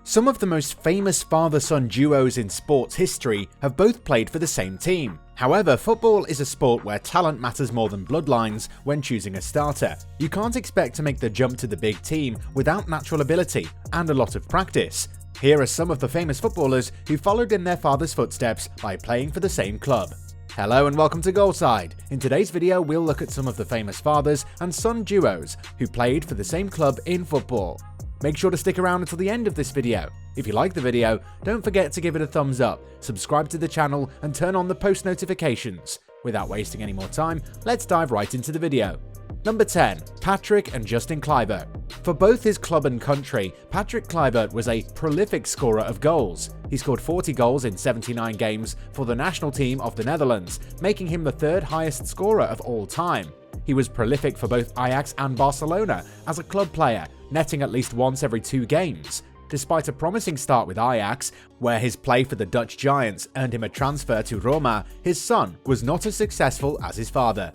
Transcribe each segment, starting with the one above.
Some of the most famous father-son duos in sports history have both played for the same team. However, football is a sport where talent matters more than bloodlines when choosing a starter. You can't expect to make the jump to the big team without natural ability and a lot of practice. Here are some of the famous footballers who followed in their father's footsteps by playing for the same club. Hello and welcome to Goalside. In today's video, we'll look at some of the famous fathers and son duos who played for the same club in football. Make sure to stick around until the end of this video. If you like the video, don't forget to give it a thumbs up, subscribe to the channel and turn on the post notifications. Without wasting any more time, let's dive right into the video. Number 10. Patrick and Justin Kluivert. For both his club and country, Patrick Kluivert was a prolific scorer of goals. He scored 40 goals in 79 games for the national team of the Netherlands, making him the third highest scorer of all time. He was prolific for both Ajax and Barcelona as a club player, netting at least once every 2 games. Despite a promising start with Ajax, where his play for the Dutch Giants earned him a transfer to Roma, his son was not as successful as his father.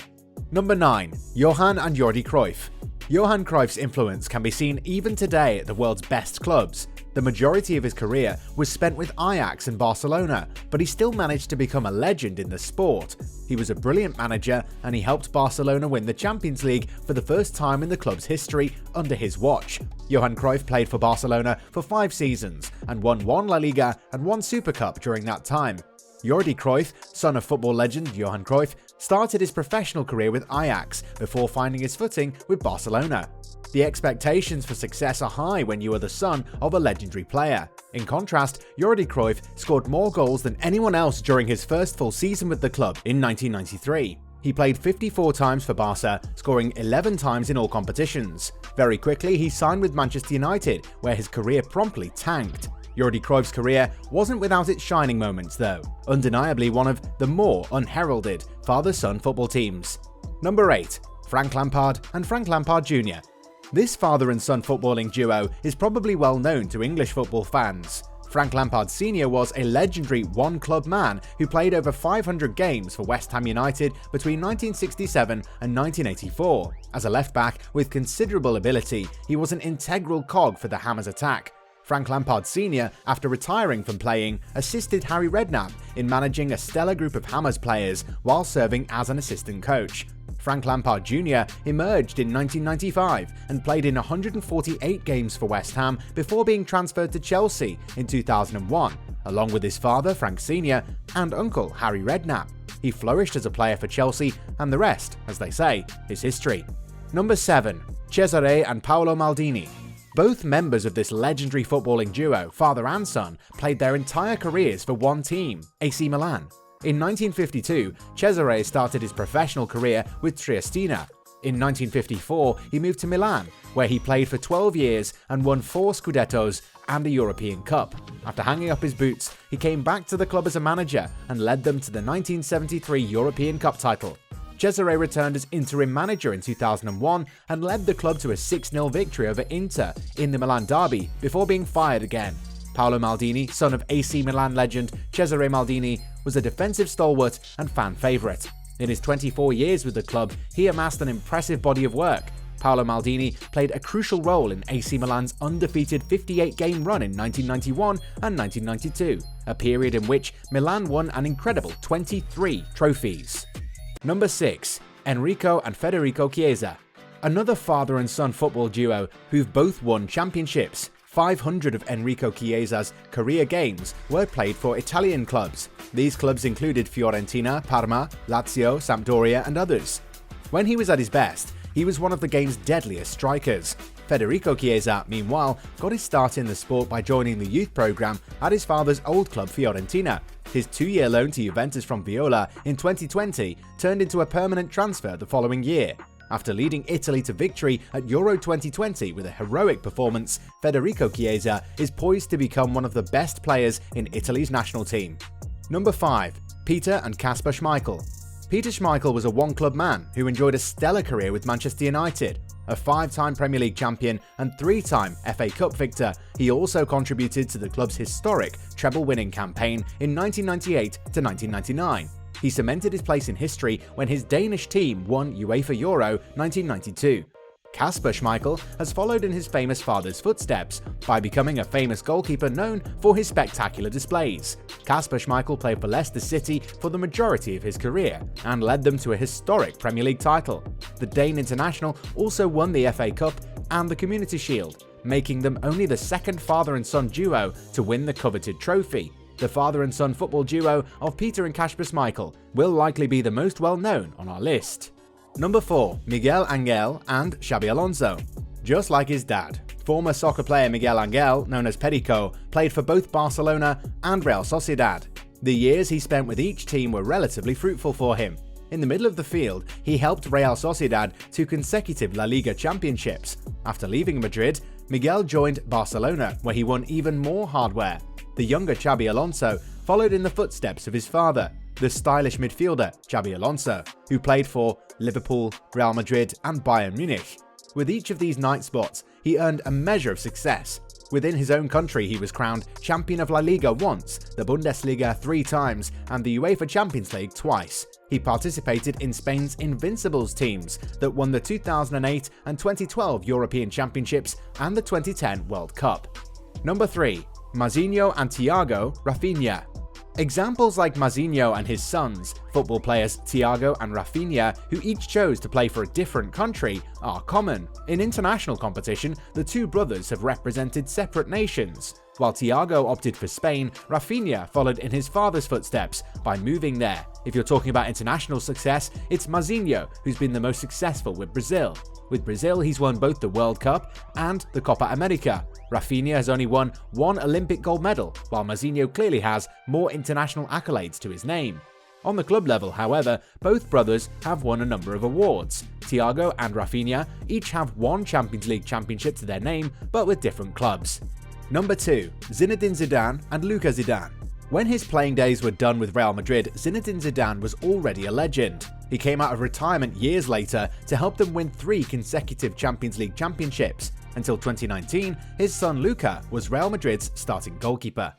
Number 9. Johan and Jordi Cruyff. Johan Cruyff's influence can be seen even today at the world's best clubs. The majority of his career was spent with Ajax and Barcelona, but he still managed to become a legend in the sport. He was a brilliant manager and he helped Barcelona win the Champions League for the first time in the club's history under his watch. Johan Cruyff played for Barcelona for 5 seasons and won 1 La Liga and 1 Super Cup during that time. Jordi Cruyff, son of football legend Johan Cruyff, started his professional career with Ajax before finding his footing with Barcelona. The expectations for success are high when you are the son of a legendary player. In contrast, Jordi Cruyff scored more goals than anyone else during his first full season with the club in 1993. He played 54 times for Barca, scoring 11 times in all competitions. Very quickly, he signed with Manchester United, where his career promptly tanked. Jordi Cruyff's career wasn't without its shining moments though, undeniably one of the more unheralded father-son football teams. Number 8. Frank Lampard and Frank Lampard Jr. This father and son footballing duo is probably well known to English football fans. Frank Lampard Sr. was a legendary one-club man who played over 500 games for West Ham United between 1967 and 1984. As a left-back with considerable ability, he was an integral cog for the Hammers' attack. Frank Lampard Sr., after retiring from playing, assisted Harry Redknapp in managing a stellar group of Hammers players while serving as an assistant coach. Frank Lampard Jr. emerged in 1995 and played in 148 games for West Ham before being transferred to Chelsea in 2001, along with his father Frank Sr. and uncle Harry Redknapp. He flourished as a player for Chelsea, and the rest, as they say, is history. Number 7. Cesare and Paolo Maldini. Both members of this legendary footballing duo, father and son, played their entire careers for one team, AC Milan. In 1952, Cesare started his professional career with Triestina. In 1954, he moved to Milan, where he played for 12 years and won 4 Scudettos and a European Cup. After hanging up his boots, he came back to the club as a manager and led them to the 1973 European Cup title. Cesare returned as interim manager in 2001 and led the club to a 6-0 victory over Inter in the Milan derby before being fired again. Paolo Maldini, son of AC Milan legend Cesare Maldini, was a defensive stalwart and fan favourite. In his 24 years with the club, he amassed an impressive body of work. Paolo Maldini played a crucial role in AC Milan's undefeated 58-game run in 1991 and 1992, a period in which Milan won an incredible 23 trophies. Number 6. Enrico and Federico Chiesa. Another father and son football duo who've both won championships. 500 of Enrico Chiesa's career games were played for Italian clubs. These clubs included Fiorentina, Parma, Lazio, Sampdoria and others. When he was at his best, he was one of the game's deadliest strikers. Federico Chiesa, meanwhile, got his start in the sport by joining the youth program at his father's old club Fiorentina. His 2-year loan to Juventus from Viola in 2020 turned into a permanent transfer the following year. After leading Italy to victory at Euro 2020 with a heroic performance, Federico Chiesa is poised to become one of the best players in Italy's national team. Number 5. Peter and Kasper Schmeichel. Peter Schmeichel was a one-club man who enjoyed a stellar career with Manchester United. A 5-time Premier League champion and 3-time FA Cup victor, he also contributed to the club's historic treble-winning campaign in 1998 to 1999. He cemented his place in history when his Danish team won UEFA Euro 1992. Kasper Schmeichel has followed in his famous father's footsteps by becoming a famous goalkeeper known for his spectacular displays. Kasper Schmeichel played for Leicester City for the majority of his career and led them to a historic Premier League title. The Dane international also won the FA Cup and the Community Shield, making them only the second father and son duo to win the coveted trophy. The father and son football duo of Peter and Kasper Schmeichel will likely be the most well known on our list. Number 4. Miguel Angel and Xabi Alonso. Just like his dad, former soccer player Miguel Angel, known as Perico, played for both Barcelona and Real Sociedad. The years he spent with each team were relatively fruitful for him. In the middle of the field, he helped Real Sociedad to consecutive La Liga championships. After leaving Madrid, Miguel joined Barcelona, where he won even more hardware. The younger Xabi Alonso followed in the footsteps of his father, the stylish midfielder Xabi Alonso, who played for Liverpool, Real Madrid and Bayern Munich. With each of these night spots, he earned a measure of success. Within his own country, he was crowned champion of La Liga once, the Bundesliga 3 times, and the UEFA Champions League twice. He participated in Spain's Invincibles teams that won the 2008 and 2012 European Championships and the 2010 World Cup. Number 3. Mazinho and Thiago Rafinha. Examples like Mazinho and his sons, football players Thiago and Rafinha, who each chose to play for a different country, are common. In international competition, the two brothers have represented separate nations. While Thiago opted for Spain, Rafinha followed in his father's footsteps by moving there. If you're talking about international success, it's Mazinho who's been the most successful with Brazil. With Brazil, he's won both the World Cup and the Copa America. Rafinha has only won 1 Olympic gold medal, while Mazinho clearly has more international accolades to his name. On the club level, however, both brothers have won a number of awards. Thiago and Rafinha each have 1 Champions League championship to their name, but with different clubs. Number 2. Zinedine Zidane and Luka Zidane. When his playing days were done with Real Madrid, Zinedine Zidane was already a legend. He came out of retirement years later to help them win 3 consecutive Champions League championships. Until 2019, his son Luka was Real Madrid's starting goalkeeper.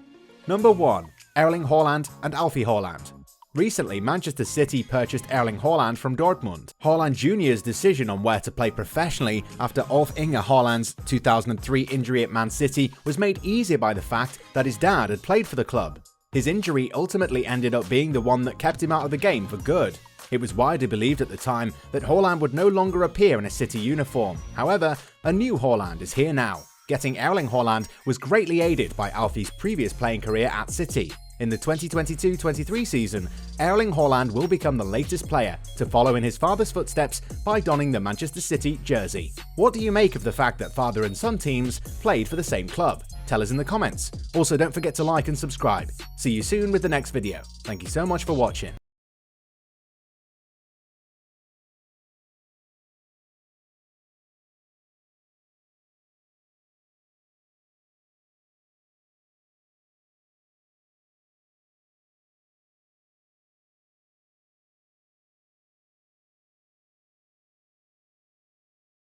Number 1. Erling Haaland and Alfie Haaland. Recently, Manchester City purchased Erling Haaland from Dortmund. Haaland Jr.'s decision on where to play professionally after Alf-Inge Haaland's 2003 injury at Man City was made easier by the fact that his dad had played for the club. His injury ultimately ended up being the one that kept him out of the game for good. It was widely believed at the time that Haaland would no longer appear in a City uniform. However, a new Haaland is here now. Getting Erling Haaland was greatly aided by Alfie's previous playing career at City. In the 2022-23 season, Erling Haaland will become the latest player to follow in his father's footsteps by donning the Manchester City jersey. What do you make of the fact that father and son teams played for the same club? Tell us in the comments. Also, don't forget to like and subscribe. See you soon with the next video. Thank you so much for watching.